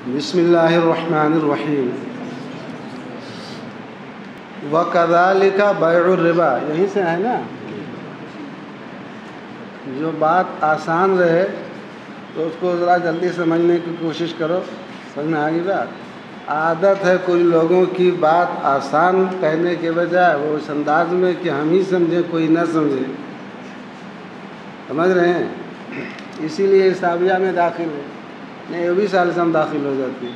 بسم اللہ الرحمن الرحیم۔ وَكَذَلِكَ بَيْعُ الرِّبَا، یہیں سے ہے نا؟ جو بات آسان رہے تو اس کو ذرا جلدی سمجھنے کی کوشش کرو، سمجھ میں آ گئی بات؟ عادت ہے کچھ لوگوں کی بات آسان کہنے کے بجائے وہ اس انداز میں کہ ہم ہی سمجھیں کوئی نہ سمجھے، سمجھ رہے ہیں؟ اسی لیے حسابیہ میں داخل ہے، نہیں 20 سال سے ہم داخل ہو جاتے ہیں۔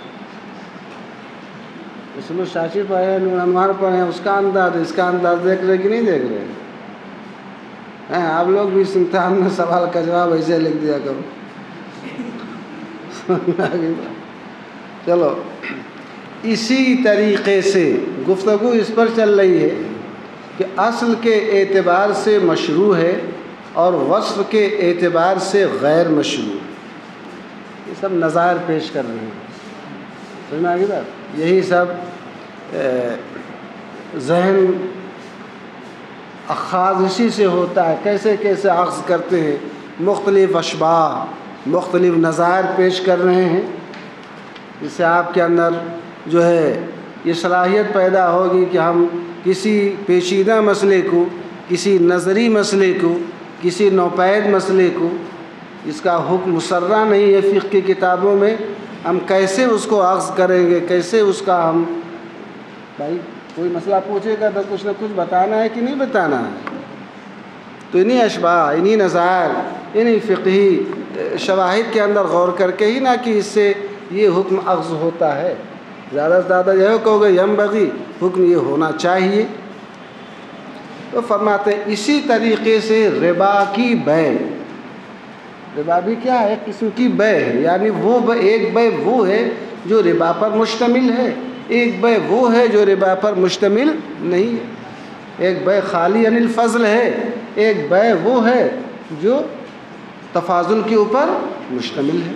اس میں شاشی پڑھے نور انوار پڑھے، اس کا انداز اس کا انداز دیکھ رہے کہ نہیں دیکھ رہے ہیں؟ آپ لوگ بھی اس امتحان میں سوال کا جواب ایسے لکھ دیا کرو۔ چلو، اسی طریقے سے گفتگو اس پر چل رہی ہے کہ اصل کے اعتبار سے مشروع ہے اور وصف کے اعتبار سے غیر مشروع۔ یہ سب نظائر پیش کر رہے ہیں، سمجھ میں آ گئی بات؟ یہی سب ذہن اخاذ اسی سے ہوتا ہے، کیسے کیسے اخذ کرتے ہیں، مختلف اشباہ مختلف نظائر پیش کر رہے ہیں، جس سے آپ کے اندر جو ہے یہ صلاحیت پیدا ہوگی کہ ہم کسی پیچیدہ مسئلے کو، کسی نظری مسئلے کو، کسی نوپید مسئلے کو، اس کا حکم مسرہ نہیں ہے فقہ کی کتابوں میں، ہم کیسے اس کو اخذ کریں گے، کیسے اس کا ہم، بھائی کوئی مسئلہ پوچھے گا تو کچھ نہ کچھ بتانا ہے کہ نہیں بتانا ہے؟ تو انہی اشباہ، انہی نظائر، انہی فقہی شواہد کے اندر غور کر کے ہی نہ کہ اس سے یہ حکم اخذ ہوتا ہے، زیادہ سے زیادہ یہ کہو گے ینبغی، حکم یہ ہونا چاہیے۔ تو فرماتے ہیں اسی طریقے سے ربا کی بے، ربا بھی کیا ہے؟ قسم کی بے ہے، یعنی وہ ایک بے وہ ہے جو ربا پر مشتمل ہے، ایک بے وہ ہے جو ربا پر مشتمل نہیں ہے، ایک بے خالی عن الفضل ہے، ایک بے وہ ہے جو تفاضل کے اوپر مشتمل ہے۔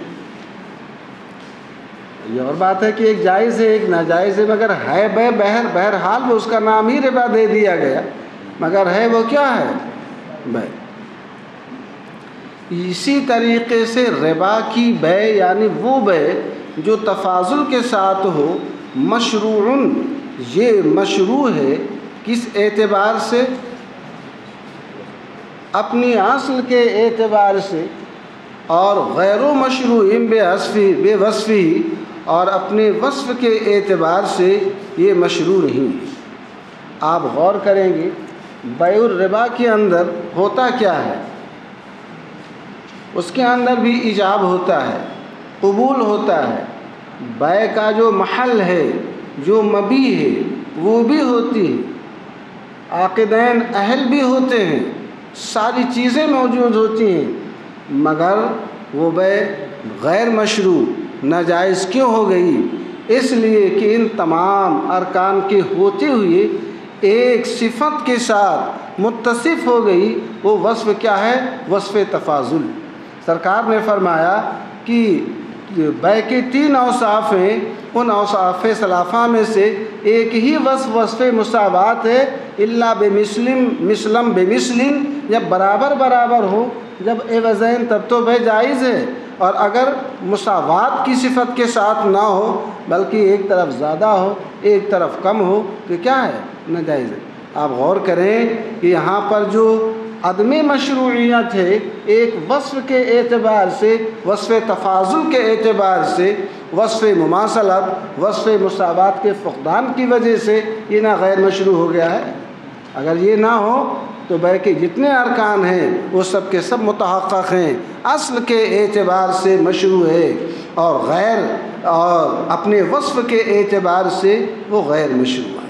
یہ اور بات ہے کہ ایک جائز ہے ایک ناجائز ہے، مگر ہے بے بہرحال وہ اس کا نام ہی ربا دے دیا گیا، مگر ہے وہ کیا ہے؟ بے۔ اسی طریقے سے ربا کی بے یعنی وہ بے جو تفاضل کے ساتھ ہو، مشروعن، یہ مشروع ہے کس اعتبار سے؟ اپنی اصل کے اعتبار سے، اور غیر مشروع بے وصفی، اور اپنے وصف کے اعتبار سے یہ مشروع نہیں ہے۔ آپ غور کریں گے بیع الربا کے اندر ہوتا کیا ہے؟ اس کے اندر بھی ایجاب ہوتا ہے، قبول ہوتا ہے، بیع کا جو محل ہے، جو مبیع ہے وہ بھی ہوتی ہے، عاقدین اہل بھی ہوتے ہیں، ساری چیزیں موجود ہوتی ہیں، مگر وہ بیع غیر مشروع ناجائز کیوں ہو گئی؟ اس لیے کہ ان تمام ارکان کے ہوتے ہوئے ایک صفت کے ساتھ متصف ہو گئی، وہ وصف کیا ہے؟ وصف تفاضل۔ سرکار نے فرمایا کہ بیع کے 3 اوصاف ہیں، ان اوصاف ثلاثہ میں سے ایک ہی وصف مساوات ہے، الا مثلم بمثل، جب برابر ہو، جب عوضین تب تو بیع جائز ہے، اور اگر مساوات کی صفت کے ساتھ نہ ہو بلکہ ایک طرف زیادہ ہو ایک طرف کم ہو تو کیا ہے؟ ناجائز ہے۔ آپ غور کریں کہ یہاں پر جو عدم مشروعیت ہے، ایک وصف کے اعتبار سے، وصف تفاضل کے اعتبار سے، وصف مماثلت، وصف مساوات کے فقدان کی وجہ سے یہ نہ غیر مشروع ہو گیا ہے۔ اگر یہ نہ ہو تو بیع کے جتنے ارکان ہیں وہ سب کے سب متحقق ہیں، اصل کے اعتبار سے مشروع ہے، اور اپنے وصف کے اعتبار سے وہ غیر مشروع ہے۔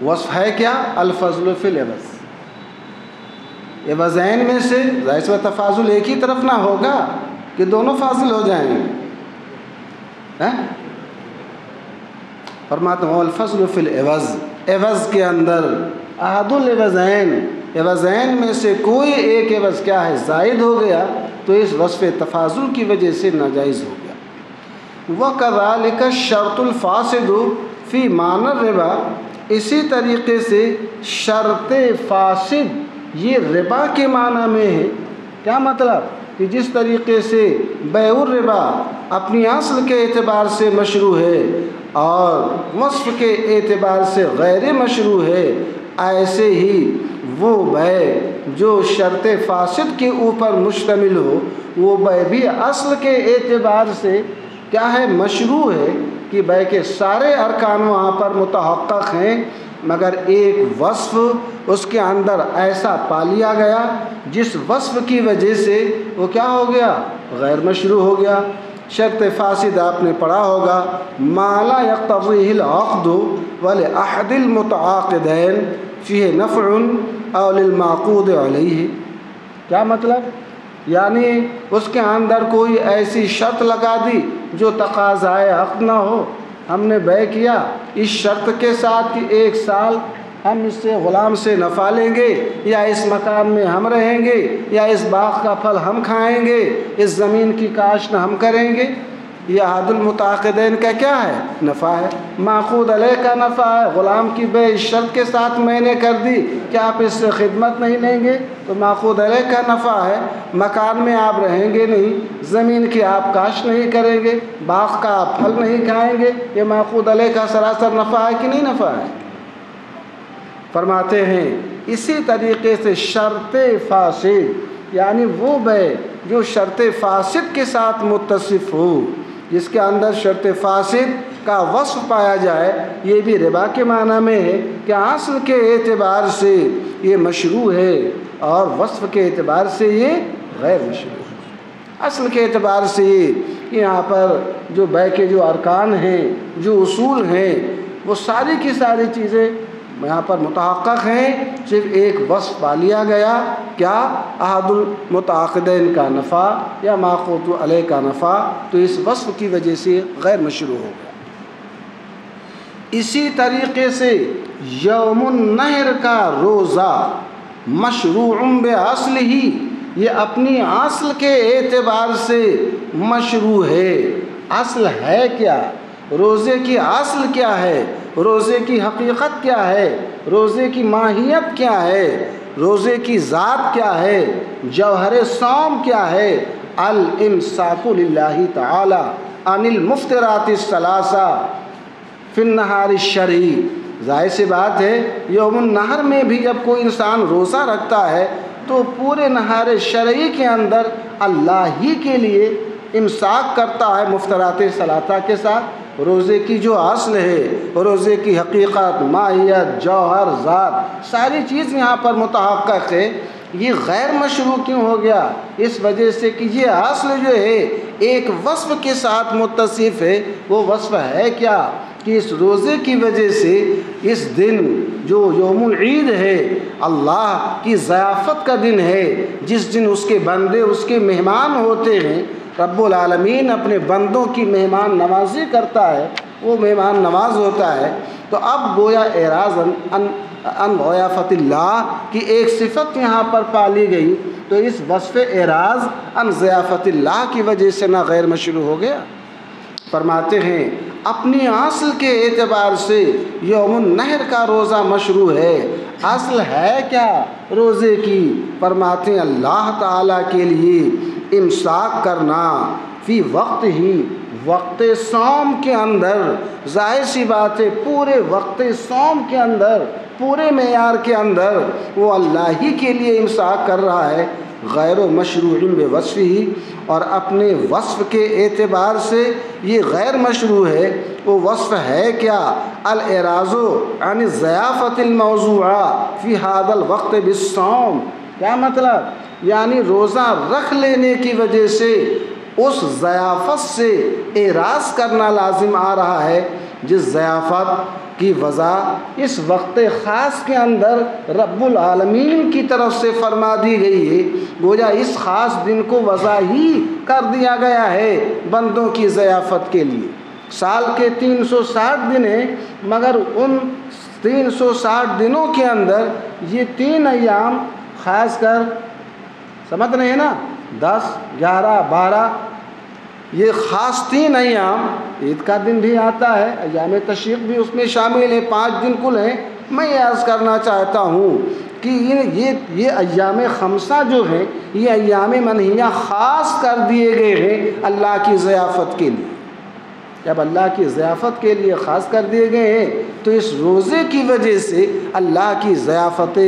وصف ہے کیا؟ الفضل فی العوض، عوضین میں سے ظاہر سی تفاضل ایک ہی طرف نہ ہوگا کہ دونوں فاضل ہو جائیں گے، فرماتے ہیں الفضل فی العوض، عوض کے اندر احد العوضین، عوضین میں سے کوئی ایک عوض کیا ہے؟ زائد ہو گیا تو اس وصف تفاضل کی وجہ سے ناجائز ہو گیا۔ وَكَذَلِكَ الشَّرْطُ الْفَاسِدُ فِي مَعْنَى الرِّبَا، اسی طریقے سے شرط فاسد یہ ربا کے معنی میں ہے۔ کیا مطلب؟ کہ جس طریقے سے بیع الربا اپنی اصل کے اعتبار سے مشروع ہے اور وصف کے اعتبار سے غیر مشروع ہے، ایسے ہی وہ بیع جو شرط فاسد کے اوپر مشتمل ہو وہ بیع بھی اصل کے اعتبار سے کیا ہے؟ مشروع ہے، کہ بیع کے سارے ارکان وہاں پر متحقق ہیں، مگر ایک وصف اس کے اندر ایسا پا لیا گیا جس وصف کی وجہ سے وہ کیا ہو گیا؟ غیر مشروع ہو گیا۔ شرط فاسد آپ نے پڑھا ہوگا، ما لا یقتضیہ العقد ولأحد المتعاقدین فیہ نفع او للمعقود علیہ۔ کیا مطلب؟ یعنی اس کے اندر کوئی ایسی شرط لگا دی جو تقاضائے عقد نہ ہو۔ ہم نے بیع کیا اس شرط کے ساتھ کہ 1 سال ہم اس سے غلام سے نفع لیں گے، یا اس مکان میں ہم رہیں گے، یا اس باغ کا پھل ہم کھائیں گے، اس زمین کی کاشت ہم کریں گے۔ یہ عہد المتعاقدین کا کیا ہے؟ نفع ہے۔ معقود علیہ کا نفع ہے، غلام کی بیع اس شرط کے ساتھ میں نے کر دی کہ آپ اس سے خدمت نہیں لیں گے تو معقود علیہ کا نفع ہے۔ مکان میں آپ رہیں گے نہیں، زمین کی آپ کاشت نہیں کریں گے، باغ کا آپ پھل نہیں کھائیں گے، یہ معقود علیہ کا سراسر نفع ہے کہ نہیں نفع ہے؟ فرماتے ہیں اسی طریقے سے شرط فاسد یعنی وہ بیع جو شرط فاسد کے ساتھ متصف ہو، جس کے اندر شرط فاسد کا وصف پایا جائے، یہ بھی ربا کے معنی میں ہے کہ اصل کے اعتبار سے یہ مشروع ہے اور وصف کے اعتبار سے یہ غیر مشروع ہے۔ اصل کے اعتبار سے یہاں پر جو بیع کے جو ارکان ہیں، جو اصول ہیں، وہ ساری کی ساری چیزیں یہاں پر متحقق ہیں، صرف ایک وصف پا لیا گیا، کیا؟ عہد المتعاقدین کا نفع یا معقود علیہ کا نفع، تو اس وصف کی وجہ سے غیر مشروع ہو گیا۔ اسی طریقے سے یوم النحر کا روزہ مشروع باصل ہی، یہ اپنی اصل کے اعتبار سے مشروع ہے۔ اصل ہے کیا؟ روزے کی اصل کیا ہے؟ روزے کی حقیقت کیا ہے؟ روزے کی ماہیت کیا ہے؟ روزے کی ذات کیا ہے؟ جوہر صوم کیا ہے؟ الامساک للہ تعالی عن المفطرات الثلاثہ فی النہار الشرعی۔ ظاہر سی بات ہے یوم النحر میں بھی جب کوئی انسان روزہ رکھتا ہے تو پورے نہار شرعی کے اندر اللہ ہی کے لیے امساک کرتا ہے مفطرات ثلاثہ کے ساتھ۔ روزے کی جو اصل ہے، روزے کی حقیقت، ماہیت، جوہر، ذات، ساری چیز یہاں پر متحقق ہے۔ یہ غیر مشروع کیوں ہو گیا؟ اس وجہ سے کہ یہ اصل جو ہے ایک وصف کے ساتھ متصف ہے۔ وہ وصف ہے کیا؟ کہ اس روزے کی وجہ سے اس دن جو یوم العید ہے، اللہ کی ضیافت کا دن ہے، جس دن اس کے بندے اس کے مہمان ہوتے ہیں، رب العالمین اپنے بندوں کی مہمان نوازی کرتا ہے، وہ مہمان نواز ہوتا ہے۔ تو اب گویا اعراض ان ضیافت اللہ کی ایک صفت یہاں پر پالی گئی، تو اس وصف اعراض ان ضیافت اللہ کی وجہ سے نہ غیر مشروع ہو گیا۔ فرماتے ہیں اپنی اصل کے اعتبار سے یوم النحر کا روزہ مشروع ہے۔ اصل ہے کیا روزے کی؟ فرماتے ہیں اللہ تعالیٰ کے لیے امساک کرنا فی وقت ہی، وقت صوم کے اندر۔ ظاہر سی بات ہے پورے وقت صوم کے اندر، پورے معیار کے اندر وہ اللہ ہی کے لیے امساک کر رہا ہے، غیر و مشروع بوصف ہی، اور اپنے وصف کے اعتبار سے یہ غیر مشروع ہے۔ وہ وصف ہے کیا؟ الاعراض عن الضیافت الموضوعہ فی هذا الوقت بالصوم۔ کیا مطلب؟ یعنی روزہ رکھ لینے کی وجہ سے اس ضیافت سے اعراض کرنا لازم آ رہا ہے، جس ضیافت کی وضع اس وقت خاص کے اندر رب العالمین کی طرف سے فرما دی گئی ہے۔ گویا اس خاص دن کو وضع ہی کر دیا گیا ہے بندوں کی ضیافت کے لیے۔ سال کے 360 دن ہیں، مگر ان 360 دنوں کے اندر یہ 3 ایام خاص کر سمجھ رہے ہیں نا، 10، 11، 12، یہ خاص 3 ایام، عید کا دن بھی آتا ہے، ایام تشریق بھی اس میں شامل ہیں، 5 دن کل ہیں۔ میں یہ عرض کرنا چاہتا ہوں کہ یہ ایام خمسہ جو ہیں یہ ایام منہیہ خاص کر دیے گئے ہیں اللہ کی ضیافت کے لیے۔ جب اللہ کی ضیافت کے لیے خاص کر دیے گئے ہیں تو اس روزے کی وجہ سے اللہ کی ضیافت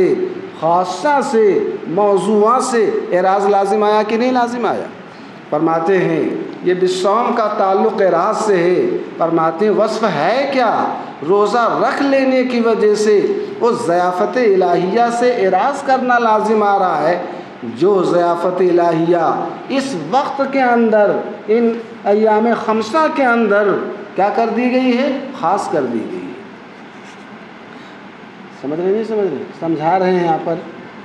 خاصہ سے موضوعات سے اعراض لازم آیا کہ نہیں لازم آیا؟ فرماتے ہیں یہ بالصوم کا تعلق اعراض سے ہے۔ فرماتے ہیں وصف ہے کیا؟ روزہ رکھ لینے کی وجہ سے اس ضیافت الہیہ سے اعراض کرنا لازم آ رہا ہے، جو ضیافت الہیہ اس وقت کے اندر ان ایام خمسہ کے اندر کیا کر دی گئی ہے؟ خاص کر دی گئی ہے۔ سمجھ رہے نہیں سمجھ رہے؟ سمجھا رہے ہیں یہاں پر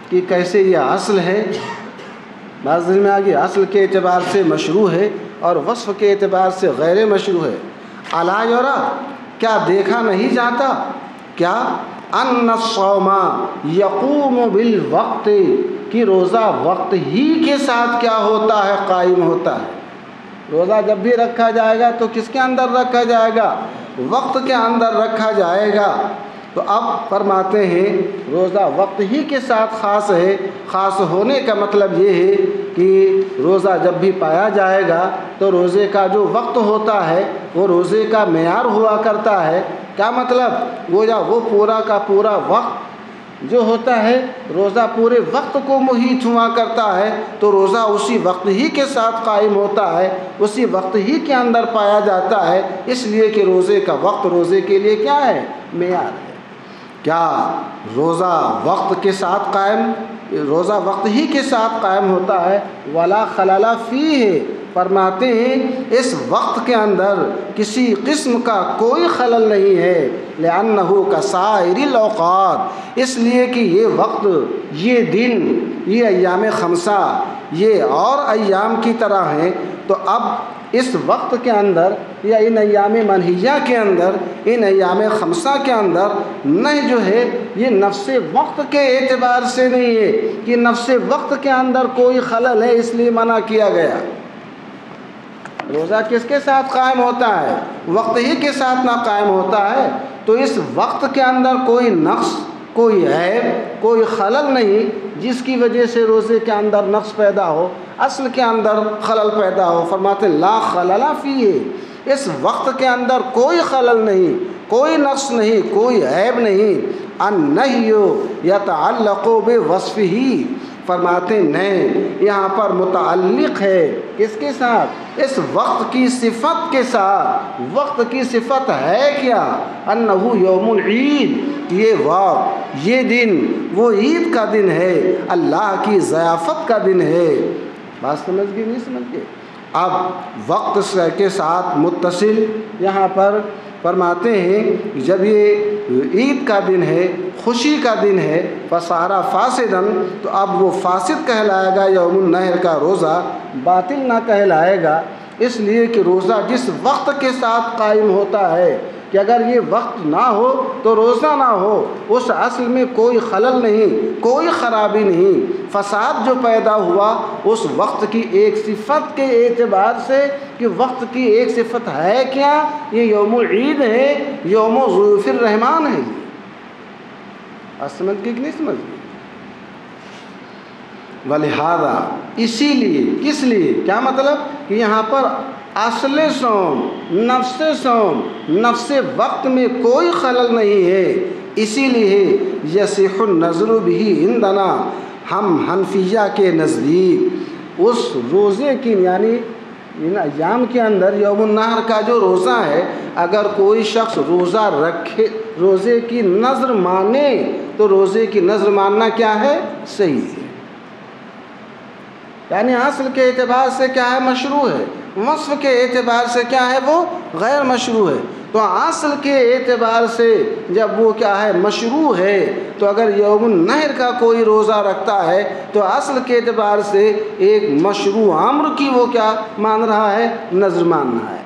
کہ کیسے یہ اصل ہے۔ بعض دن میں آگے اصل کے اعتبار سے مشروع ہے اور وصف کے اعتبار سے غیر مشروع ہے۔ الا یرا، کیا دیکھا نہیں جاتا کیا ان الصوم یقوم بالوقت، کہ روزہ وقت ہی کے ساتھ کیا ہوتا ہے؟ قائم ہوتا ہے۔ روزہ جب بھی رکھا جائے گا تو کس کے اندر رکھا جائے گا؟ وقت کے اندر رکھا جائے گا۔ تو اب فرماتے ہیں روزہ وقت ہی کے ساتھ خاص ہے۔ خاص ہونے کا مطلب یہ ہے کہ روزہ جب بھی پایا جائے گا تو روزے کا جو وقت ہوتا ہے وہ روزے کا معیار ہوا کرتا ہے۔ کیا مطلب؟ وہ پورا کا پورا وقت جو ہوتا ہے روزہ پورے وقت کو محیط ہوا کرتا ہے، تو روزہ اسی وقت ہی کے ساتھ قائم ہوتا ہے، اسی وقت ہی کے اندر پایا جاتا ہے، اس لیے کہ روزے کا وقت روزے کے لیے کیا ہے؟ معیار ہے۔ کیا روزہ وقت کے ساتھ قائم، روزہ وقت ہی کے ساتھ قائم ہوتا ہے؟ ولا خلل فیہ، فرماتے ہیں اس وقت کے اندر کسی قسم کا کوئی خلل نہیں ہے۔ لأنہ کسائر الاوقات، اس لیے کہ یہ وقت، یہ دن، یہ ایام خمسہ یہ اور ایام کی طرح ہیں۔ تو اب اس وقت کے اندر یا ان ایام منہیہ کے اندر، ان ایام خمسہ کے اندر نہیں جو ہے یہ نفس وقت کے اعتبار سے نہیں ہے کہ نفس وقت کے اندر کوئی خلل ہے اس لیے منع کیا گیا۔ روزہ کس کے ساتھ قائم ہوتا ہے؟ وقت ہی کے ساتھ نہ قائم ہوتا ہے، تو اس وقت کے اندر کوئی نقص، کوئی عیب، کوئی خلل نہیں جس کی وجہ سے روزے کے اندر نقص پیدا ہو، اصل کے اندر خلل پیدا ہو۔ فرماتے لا خلل فیہ، اس وقت کے اندر کوئی خلل نہیں، کوئی نقص نہیں، کوئی عیب نہیں۔ النہی یتعلق بوصفہ، فرماتے نہیں یہاں پر متعلق ہے کس کے ساتھ؟ اس وقت کی صفت کے ساتھ۔ وقت کی صفت ہے کیا؟ انہ یوم العید، یہ وقت، یہ دن وہ عید کا دن ہے، اللہ کی ضیافت کا دن ہے۔ بات سمجھ گئے نہیں سمجھ گئے؟ اب وقت کے ساتھ متصل یہاں پر فرماتے ہیں جب یہ عید کا دن ہے، خوشی کا دن ہے، فصارا فاسدن، تو اب وہ فاسد کہلائے گا، یوم النحر کا روزہ باطل نہ کہلائے گا، اس لیے کہ روزہ جس وقت کے ساتھ قائم ہوتا ہے کہ اگر یہ وقت نہ ہو تو روزہ نہ ہو، اس اصل میں کوئی خلل نہیں، کوئی خرابی نہیں۔ فساد جو پیدا ہوا اس وقت کی ایک صفت کے اعتبار سے کہ وقت کی ایک صفت ہے کیا؟ یہ یوم العید ہے، یوم ضیوف الرحمان ہے۔ سمجھ گئی کہ نہیں سمجھ گئی؟ ولہذا، اسی لیے، کس لیے؟ کیا مطلب کہ یہاں پر اصل صوم، نفس وقت میں کوئی خلل نہیں ہے، اسی لیے یصح النظر بہ عندنا، ہم حنفیہ کے نزدیک اس روزے کی، یعنی ان ایام کے اندر یوم النحر کا جو روزہ ہے، اگر کوئی شخص روزہ رکھے، روزے کی نظر مانے، تو روزے کی نظر ماننا کیا ہے؟ صحیح ہے، یعنی اصل کے اعتبار سے کیا ہے؟ مشروع ہے، وصف کے اعتبار سے کیا ہے؟ وہ غیر مشروع ہے۔ تو اصل کے اعتبار سے جب وہ کیا ہے؟ مشروع ہے، تو اگر یوم النحر کا کوئی روزہ رکھتا ہے تو اصل کے اعتبار سے ایک مشروع امر کی وہ کیا مان رہا ہے؟ نظر مان رہا ہے۔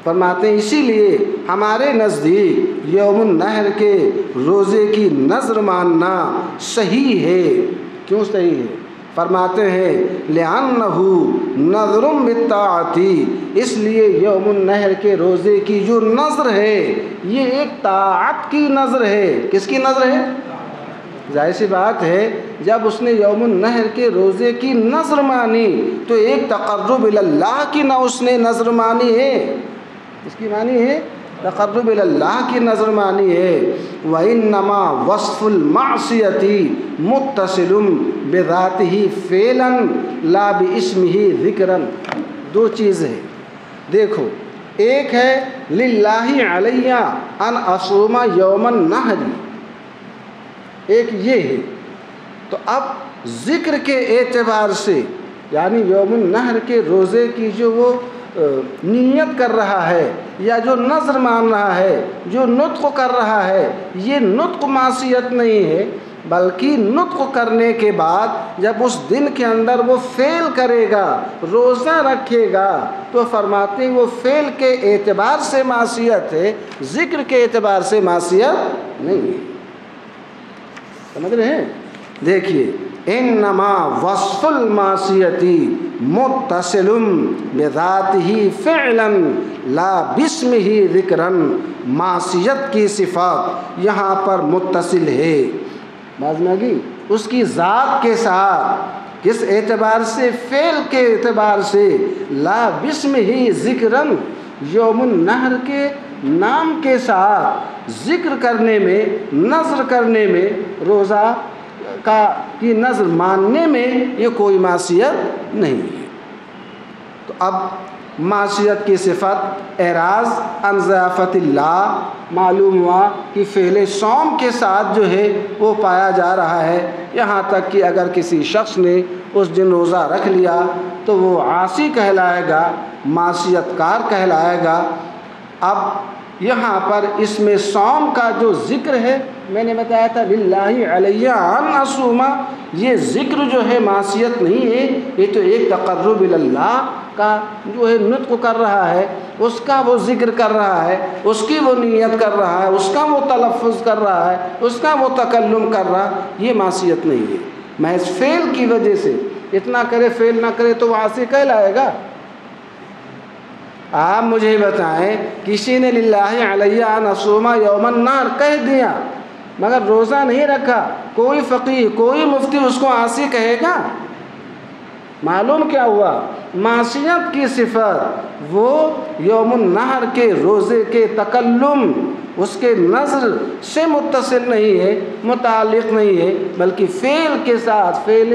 فرماتے ہیں اسی لیے ہمارے نزدیک یوم النحر کے روزے کی نظر ماننا صحیح ہے۔ کیوں صحیح ہے؟ فرماتے ہیں لِأَنَّهُ نَظْرٌ بِالطَّاعَةِ، اس لیے یوم النحر کے روزے کی جو نظر ہے یہ ایک طاعت کی نظر ہے۔ کس کی نظر ہے؟ ظاہر سی بات ہے جب اس نے یوم النحر کے روزے کی نذر مانی تو ایک تقرب اللہ کی نہ اس نے نذر مانی ہے، اس کی مانی ہے تقرب اللہ کی نظر مانی ہے۔ وَإِنَّمَا وَصْفُ الْمَعْصِيَةِ مُتَّصِلٌ بِذَاتِهِ فِعْلًا لَا بِاسْمِهِ ذِكْرًا۔ دو چیزیں دیکھو، ایک ہے للہ علیہ ان اصوم یوم النحر، ایک یہ ہے۔ تو اب ذکر کے اعتبار سے یعنی یوم النحر کے روزے کی جو وہ نیت کر رہا ہے یا جو نظر مان رہا ہے، جو نطق کر رہا ہے، یہ نطق معصیت نہیں ہے، بلکہ نطق کرنے کے بعد جب اس دن کے اندر وہ فعل کرے گا، روزہ رکھے گا، تو فرماتے ہیں وہ فعل کے اعتبار سے معصیت ہے، ذکر کے اعتبار سے معصیت نہیں ہے۔ سمجھ رہے ہیں؟ دیکھیے، انما وصف المعصیتی متصل بذاتہ فعلا لا باسمہ ذکرا، معصیت کی صفات یہاں پر متصل ہے، باز میں آگئی، اس کی ذات کے ساتھ، کس اعتبار سے؟ فعل کے اعتبار سے، لا باسمہ ذکرا، یوم النحر کے نام کے ساتھ ذکر کرنے میں، نذر کرنے میں، روزہ کی نذر ماننے میں یہ کوئی معصیت نہیں ہے۔ تو اب معصیت کی صفت اعراض عن ضیافت اللہ معلوم ہوا کہ فعل صوم کے ساتھ جو ہے وہ پایا جا رہا ہے، یہاں تک کہ اگر کسی شخص نے اس دن روزہ رکھ لیا تو وہ عاصی کہلائے گا، معصیت کار کہلائے گا۔ اب یہاں پر اس میں صوم کا جو ذکر ہے، میں نے بتایا تھا للہ علیہ ان اصوما، یہ ذکر جو ہے معصیت نہیں ہے، یہ تو ایک تقرب اللہ کا جو ہے نطق کر رہا ہے، اس کا وہ ذکر کر رہا ہے، اس کی وہ نیت کر رہا ہے، اس کا وہ تلفظ کر رہا ہے، اس کا وہ تکلم کر رہا ہے، یہ معصیت نہیں ہے۔ محض فعل کی وجہ سے اتنا کرے فعل نہ کرے تو وہ عاصی کہلائے گا۔ آپ مجھے بتائیں، کسی نے للہ علیہ ان اصوم یوم النحر کہہ دیا مگر روزہ نہیں رکھا، کوئی فقیہ، کوئی مفتی اس کو عاصی کہے گا؟ معلوم کیا ہوا؟ معصیت کی صفت وہ یوم النحر کے روزے کے تکلم، اس کے نذر سے متصل نہیں ہے، متعلق نہیں ہے، بلکہ فعل کے ساتھ، فعل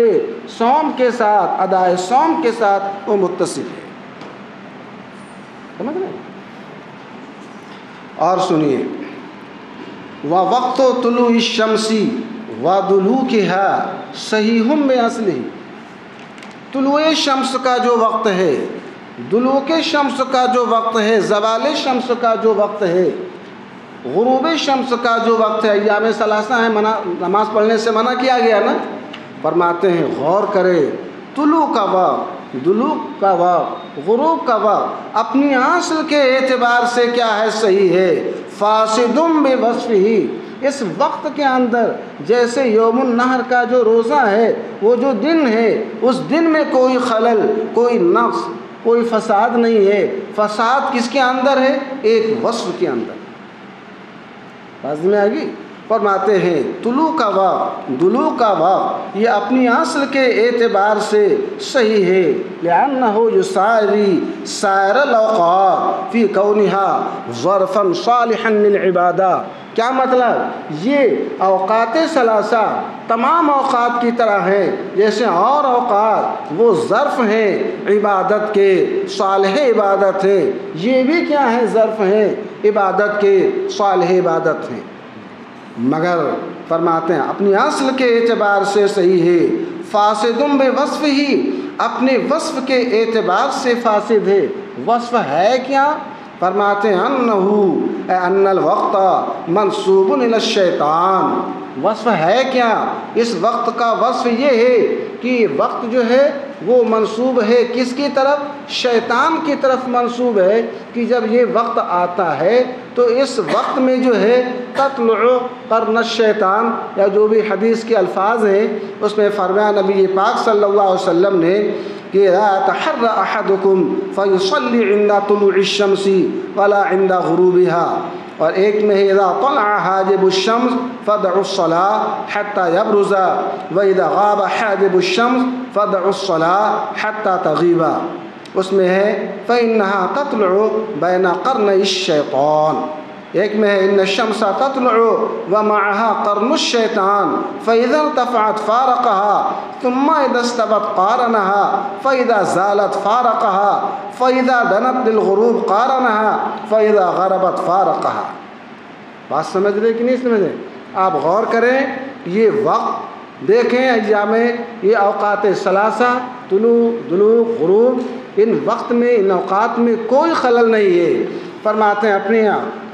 صوم کے ساتھ، ادائے صوم کے ساتھ وہ متصل ہے۔ سمجھ رہے ہیں؟ اور سنیے، وَوَقْتُ طُلُوعِ الشَّمْسِ وَدُلُوكِهَا صَحِيحٌ بِأَصْلِهِ، طلوع شمس کا جو وقت ہے، دلوک شمس کا جو وقت ہے، زوال شمس کا جو وقت ہے، غروب شمس کا جو وقت ہے، ایام ثلاثہ ہیں، نماز پڑھنے سے منع کیا گیا نا، فرماتے ہیں غور کرے، طلوع کا وقت، دلوک کا وقت، غروب کا وقت اپنی اصل کے اعتبار سے کیا ہے؟ صحیح ہے، فاسدٌ بوصفہ، اس وقت کے اندر جیسے یوم النحر کا جو روزہ ہے، وہ جو دن ہے، اس دن میں کوئی خلل، کوئی نقص، کوئی فساد نہیں ہے۔ فساد کس کے اندر ہے؟ ایک وصف کے اندر۔ بات میں آئے گی؟ فرماتے ہیں طلوع کا وقت، دلوع کا وقت یہ اپنی اصل کے اعتبار سے صحیح ہے، لِأَنَّهُ يُسَارِي سَائِرَ الْأَوْقَاتِ فِي كَوْنِهَا ظَرْفًا صَالِحًا لِلْعِبَادَةِ۔ کیا مطلب؟ یہ اوقات ثلاثہ تمام اوقات کی طرح ہیں، جیسے اور اوقات وہ ظرف ہیں عبادت کے، صالح عبادت ہیں، یہ بھی کیا ہیں؟ ظرف ہیں عبادت کے، صالح عبادت ہیں، مگر فرماتے ہیں اپنی اصل کے اعتبار سے صحیح ہے، فاسدٌ بوصفہ، اپنے وصف کے اعتبار سے فاسد ہے۔ وصف ہے کیا؟ فرماتے ہیں ان الوقت منسوب الی الشیطان، وصف ہے کیا؟ اس وقت کا وصف یہ ہے کہ وقت جو ہے وہ منسوب ہے کس کی طرف؟ شیطان کی طرف منسوب ہے، کہ جب یہ وقت آتا ہے تو اس وقت میں جو ہے تطلع قرن الشیطان، یا جو بھی حدیث کے الفاظ ہیں اس میں فرمایا نبی پاک صلی اللہ علیہ وسلم نے کہ لا يتحرى احدكم فيصلي عند طلوع الشمس ولا عند غروبها، اور ایک میں اذا طلع حاجب الشمس فدعوا الصلاة حتى يبرز واذا غاب حاجب الشمس فدعوا الصلاة حتى تغيب. اس میں ہے فإنها تطلع بين قرني الشيطان. ایک میں ہے ان الشمس تطلع ومعها قرن الشيطان فإذا ارتفعت فارقها ثم إذا استوت قارنها فإذا زالت فارقها فإذا دنت للغروب قارنها فإذا غربت فارقها. بات سمجھ رہے کہ نہیں سمجھ رہے؟ آپ غور کریں، یہ وقت دیکھیں، ایام یہ اوقات ثلاثہ طلوع غروب، ان وقت میں ان اوقات میں کوئی خلل نہیں ہے. فرماتے ہیں اپنے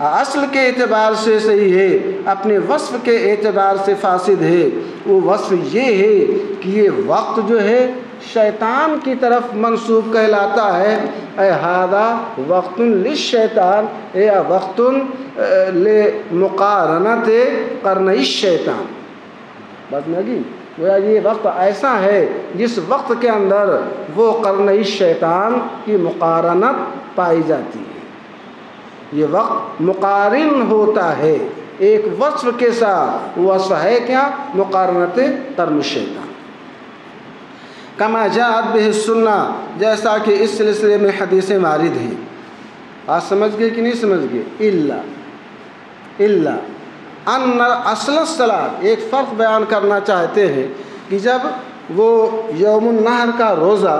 اصل کے اعتبار سے صحیح ہے، اپنے وصف کے اعتبار سے فاسد ہے. وہ وصف یہ ہے کہ یہ وقت جو ہے شیطان کی طرف منسوب کہلاتا ہے. اے ہذا وقت للشیطان یا وقت لمقارنت قرنی الشیطان. بات لگی؟ گویا یہ وقت ایسا ہے جس وقت کے اندر وہ قرنی الشیطان کی مقارنت پائی جاتی ہے. یہ وقت مقارن ہوتا ہے ایک وصف کے ساتھ. وصف ہے کیا؟ مقارنت قرن الشیطان. کما جاءت بہ السنہ، جیسا کہ اس سلسلے میں حدیثیں وارد ہیں. آپ سمجھ گئے کہ نہیں سمجھ گئے؟ الا ان اصل الصلاۃ، ایک فرق بیان کرنا چاہتے ہیں کہ جب وہ یوم النحر کا روزہ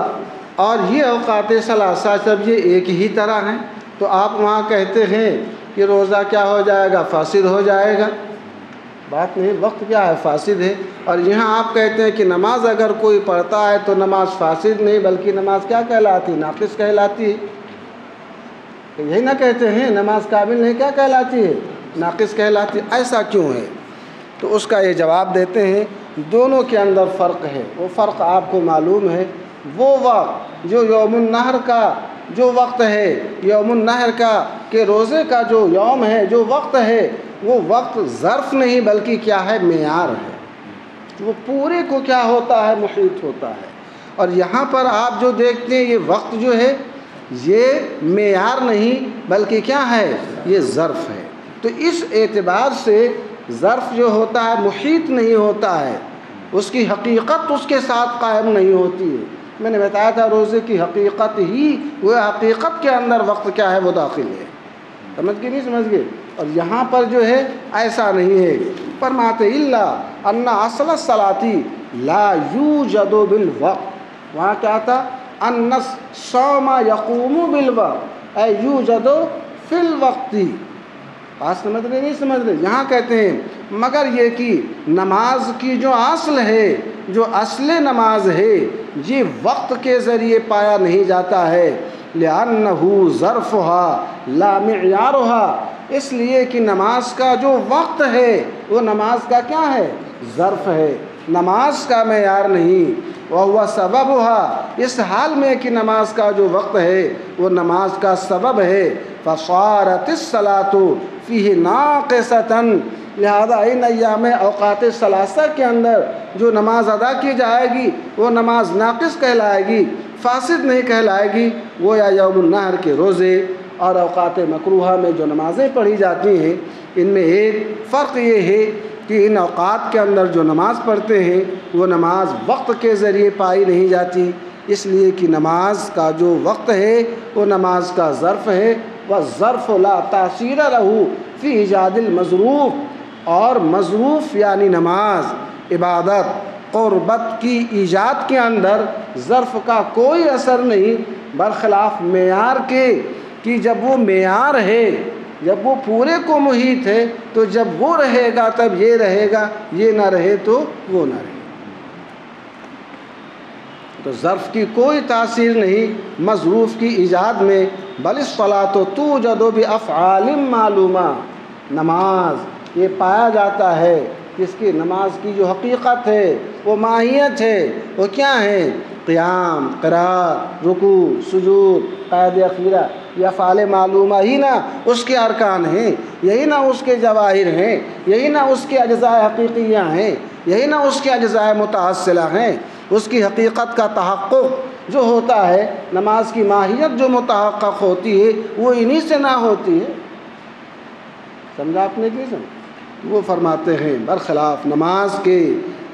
اور یہ اوقات ثلاثہ جب یہ ایک ہی طرح ہیں تو آپ وہاں کہتے ہیں کہ روزہ کیا ہو جائے گا؟ فاسد ہو جائے گا. بات نہیں، وقت کیا ہے؟ فاسد ہے. اور یہاں آپ کہتے ہیں کہ نماز اگر کوئی پڑھتا ہے تو نماز فاسد نہیں بلکہ نماز کیا کہلاتی؟ ناقص کہلاتی ہے. یہی نہ کہتے ہیں نماز کامل نہیں، کیا کہلاتی ہے؟ ناقص کہلاتی. ایسا کیوں ہے؟ تو اس کا یہ جواب دیتے ہیں دونوں کے اندر فرق ہے. وہ فرق آپ کو معلوم ہے. وہ وقت جو یوم النحر کا جو وقت ہے، یوم النحر کا کہ روزے کا جو یوم ہے، جو وقت ہے، وہ وقت ظرف نہیں بلکہ کیا ہے؟ معیار ہے. وہ پورے کو کیا ہوتا ہے؟ محیط ہوتا ہے. اور یہاں پر آپ جو دیکھتے ہیں یہ وقت جو ہے یہ معیار نہیں بلکہ کیا ہے؟ یہ ظرف ہے. تو اس اعتبار سے ظرف جو ہوتا ہے محیط نہیں ہوتا ہے، اس کی حقیقت اس کے ساتھ قائم نہیں ہوتی ہے. میں نے بتایا تھا روزے کی حقیقت ہی وہ حقیقت کے اندر وقت کیا ہے؟ وہ داخل ہے. سمجھ گئے نہیں سمجھ گئے؟ اور یہاں پر جو ہے ایسا نہیں ہے. فرماتے الا ان اصل الصلاۃ لا یوجد بالوقت. وہاں کیا تھا؟ ان الصوم یقوم بالوقت اے یوجد فی الوقت. بات سمجھ رہے نہیں سمجھ رہے؟ یہاں کہتے ہیں مگر یہ کہ نماز کی جو اصل ہے، جو اصل نماز ہے، یہ وقت کے ذریعے پایا نہیں جاتا ہے. لأنه ظرفها لا معیارها، اس لیے کہ نماز کا جو وقت ہے وہ نماز کا کیا ہے؟ ظرف ہے، نماز کا معیار نہیں. وهو سببها، اس حال میں کہ نماز کا جو وقت ہے وہ نماز کا سبب ہے. فصارت الصلاۃ فیہ ناقصۃ، لہذا ان ایام اوقات ثلاثہ کے اندر جو نماز ادا کی جائے گی وہ نماز ناقص کہلائے گی، فاسد نہیں کہلائے گی. وہ یا یوم النحر کے روزے اور اوقات مکروہہ میں جو نمازیں پڑھی جاتی ہیں ان میں ایک فرق یہ ہے کہ ان اوقات کے اندر جو نماز پڑھتے ہیں وہ نماز وقت کے ذریعے پائی نہیں جاتی، اس لیے کہ نماز کا جو وقت ہے وہ نماز کا ظرف ہے. والظرف لا تاثیر له فی ایجاد المظروف، اور مظروف یعنی نماز، عبادت، قربت کی ایجاد کے اندر ظرف کا کوئی اثر نہیں، برخلاف معیار کے کہ جب وہ معیار ہے، جب وہ پورے کو محیط ہے تو جب وہ رہے گا تب یہ رہے گا، یہ نہ رہے تو وہ نہ رہے. تو ظرف کی کوئی تاثیر نہیں مظروف کی ایجاد میں. بل الصلاۃ توجد بافعال معلومہ، نماز یہ پایا جاتا ہے جس کی نماز کی جو حقیقت ہے وہ ماہیت ہے، وہ کیا ہے؟ قیام، قرات، رکوع، سجود، قید اخیرہ. یہ افعال معلومہ ہی نہ اس کے ارکان ہیں، یہی نہ اس کے جواہر ہیں، یہی نہ اس کے اجزاء حقیقیہ ہیں، یہی نہ اس کے اجزاء متاصلہ ہیں. اس کی حقیقت کا تحقق جو ہوتا ہے، نماز کی ماہیت جو متحقق ہوتی ہے وہ انہی سے نہ ہوتی ہے. سمجھا آپ نے کہ وہ فرماتے ہیں برخلاف نماز کے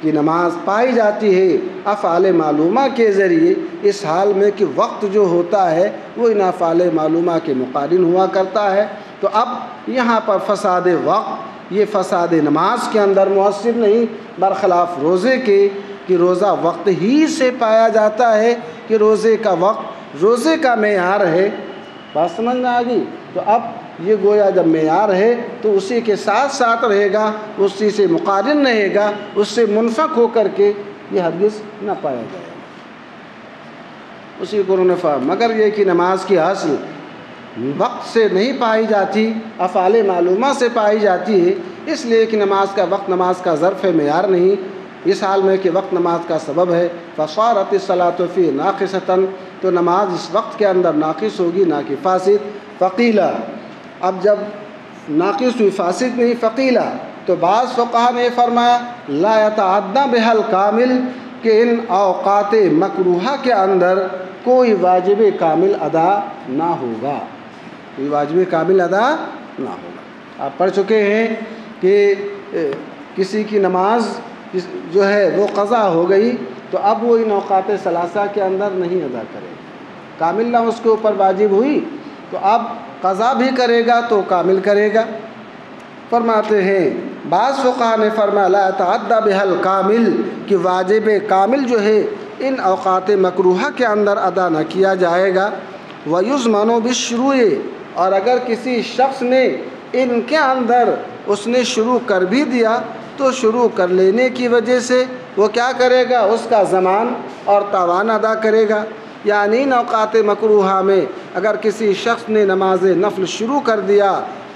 کہ نماز پائی جاتی ہے افعال معلومہ کے ذریعے، اس حال میں کہ وقت جو ہوتا ہے وہ ان افعال معلومہ کے مقارن ہوا کرتا ہے۔ تو اب یہاں پر فساد وقت یہ فساد نماز کے اندر مؤثر نہیں، برخلاف روزے کے کہ روزہ وقت ہی سے پایا جاتا ہے، کہ روزے کا وقت روزے کا معیار ہے۔ بات سمجھ میں آ گئی؟ تو اب یہ گویا جب معیار ہے تو اسی کے ساتھ ساتھ رہے گا، اسی سے مقارن رہے گا، اس سے منفک ہو کر کے یہ ہرگز نہ پایا جائے گا۔ اسی کو انہوں نے فہم، مگر یہ کہ نماز کی اصل وقت سے نہیں پائی جاتی، افعال معلومہ سے پائی جاتی ہے، اس لیے کہ نماز کا وقت نماز کا ظرف معیار نہیں، اس حال میں کہ وقت نماز کا سبب ہے۔ فصارت الصلاۃ فی ناقصۃ، تو نماز اس وقت کے اندر ناقص ہوگی نہ کہ فاسد۔ فقیلا، اب جب ناقص ہوئی فاسد نہیں فقیلا، تو بعض فقہا نے فرمایا لا یتعدی بها الکامل، کہ ان اوقات مکروہہ کے اندر کوئی واجب کامل ادا نہ ہوگا، کوئی واجب کامل ادا نہ ہوگا۔ آپ پڑھ چکے ہیں کہ کسی کی نماز جو ہے وہ قضا ہو گئی تو اب وہ ان اوقات ثلاثہ کے اندر نہیں ادا کرے گا، کامل نہ اس کے اوپر واجب ہوئی تو اب قضا بھی کرے گا تو کامل کرے گا۔ فرماتے ہیں بعض فقہا نے فرمایا لا یتعدی بها الکامل، کہ واجب کامل جو ہے ان اوقات مکروہہ کے اندر ادا نہ کیا جائے گا۔ وَيُزْمَنُ بِالشُّرُوعِ، اور اگر کسی شخص نے ان کے اندر اس نے شروع کر بھی دیا تو شروع کر لینے کی وجہ سے وہ کیا کرے گا، اس کا زمان اور تاوان ادا کرے گا۔ یعنی ان اوقات مکروہہ میں اگر کسی شخص نے نماز نفل شروع کر دیا،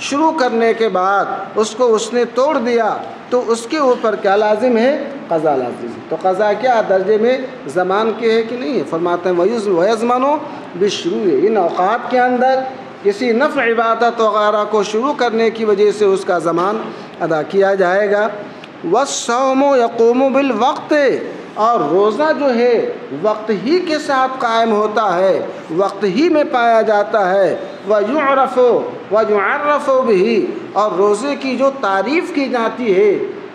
شروع کرنے کے بعد اس نے توڑ دیا تو اس کے اوپر کیا لازم ہے، قضا لازم ہے۔ تو قضا کیا درجے میں زمان کے ہے کہ نہیں ہے؟ فرماتے ہیں وَيَزْمَنُ بِالشُّرُوعِ، ان اوقات کے اندر کسی نفع عبادت وغیرہ کو شروع کرنے کی وجہ سے اس کا زمان ادا کیا جائے گا۔ وَالصَّوْمُ يَقُومُ بِالْوَقْتِ، اور روزہ جو ہے وقت ہی کے ساتھ قائم ہوتا ہے، وقت ہی میں پایا جاتا ہے۔ وَيُعْرَفُ بِهِ، اور روزے کی جو تعریف کی جاتی ہے،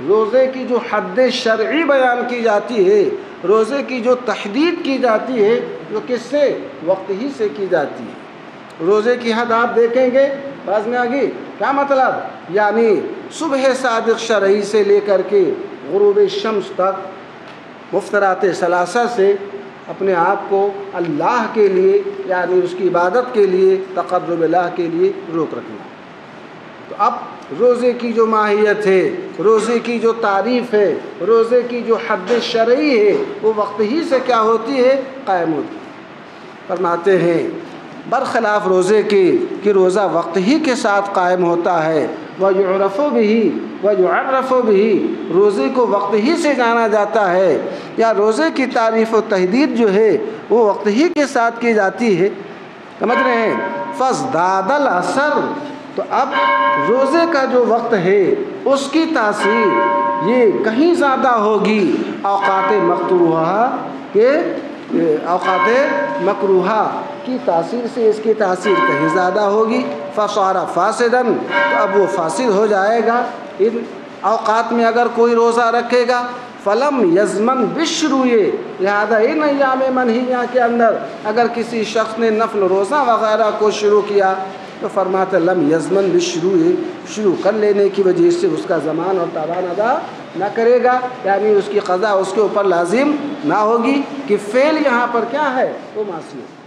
روزے کی جو حد شرعی بیان کی جاتی ہے، روزے کی جو تحدید کی جاتی ہے وہ کس سے، وقت ہی سے کی جاتی ہے۔ روزے کی حد آپ دیکھیں گے بعض میں آگی کیا مطلب، یعنی صبح صادق شرعی سے لے کر کے غروب شمس تک مفترات ثلاثہ سے اپنے آپ کو اللہ کے لیے یعنی اس کی عبادت کے لیے، تقرب اللہ کے لیے روک رکھنا۔ تو اب روزے کی جو ماہیت ہے، روزے کی جو تعریف ہے، روزے کی جو حد شرعی ہے وہ وقت ہی سے کیا ہوتی ہے، قائم ہوتی ہے۔ فرماتے ہیں برخلاف روزے کے کہ روزہ وقت ہی کے ساتھ قائم ہوتا ہے۔ وَيُعْرَفُ بِهِ، روزے کو وقت ہی سے جانا جاتا ہے، یا روزے کی تعریف و تحدید جو ہے وہ وقت ہی کے ساتھ کی جاتی ہے۔ سمجھ رہے ہیں؟ فَازْدَادَ الْعَصْرُ، تو اب روزے کا جو وقت ہے اس کی تاثیر یہ کہیں زیادہ ہوگی اوقات مکروہہ کے، اوقات مکروہہ کی تاثیر سے اس کی تاثیر کہیں زیادہ ہوگی۔ فَصَارَ فَاسِدًا، تو اب وہ فاسد ہو جائے گا۔ ان اوقات میں اگر کوئی روزہ رکھے گا فَلَمْ يَزْمَنْ بِالشُّرُوعِ، لہذا ان ایام منہیہ کے اندر اگر کسی شخص نے نفل روزہ وغیرہ کو شروع کیا تو فرماتے لم یزمن بالشروع، شروع کر لینے کی وجہ سے اس کا زمان اور تاوان ادا نہ کرے گا، یعنی اس کی قضا اس کے اوپر لازم نہ ہوگی، کہ فعل یہاں پر کیا ہے، وہ معصیت۔